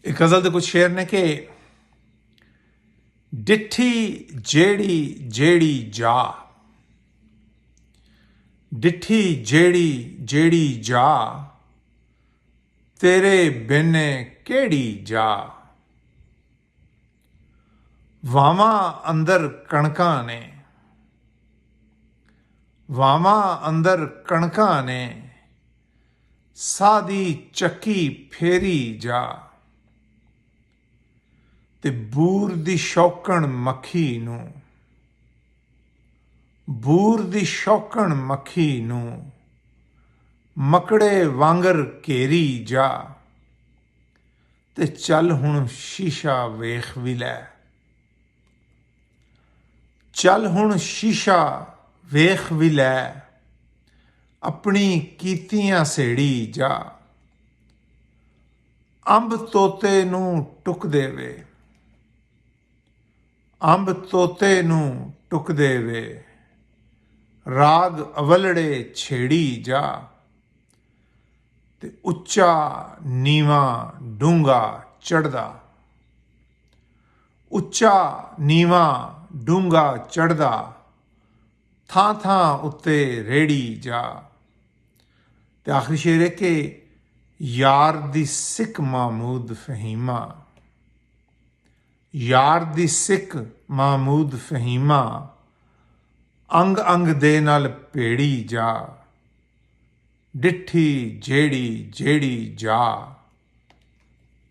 एक गज़ल के कुछ शेर ने कि डिठी जेड़ी जेड़ी जा, डिठी जेड़ी जेड़ी जा, तेरे बिन केड़ी जा। वामा अंदर कणकां ने, वामा अंदर कणकां ने, सादी चक्की फेरी जा। ते बूर दी शौकण मक्खी नूं, बूर दी शौकण मक्खी नूं मकड़े वांगर घेरी जा। ते चल हुण शीशा वेख भी लै, चल हुण शीशा वेख भी लै, अपनी कीतियां सेड़ी जा। अंब तोते नूं टुक देवे, अंब तोते नूं टुक देवे, राग अवलड़े छेड़ी जा। ते उच्चा नीवा डूंगा चढ़दा, उच्चा नीवा डूंगा चढ़दा, थां थां उत्ते रेड़ी जा। ते आखिरी शेर है कि यार दी सिक महमूद फहीमा, यार दी सिक महमूद फहीमा, अंग अंग दे नाल पेड़ी जा। डिठी जेड़ी जेड़ी जा,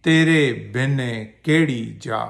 तेरे बिन केड़ी जा।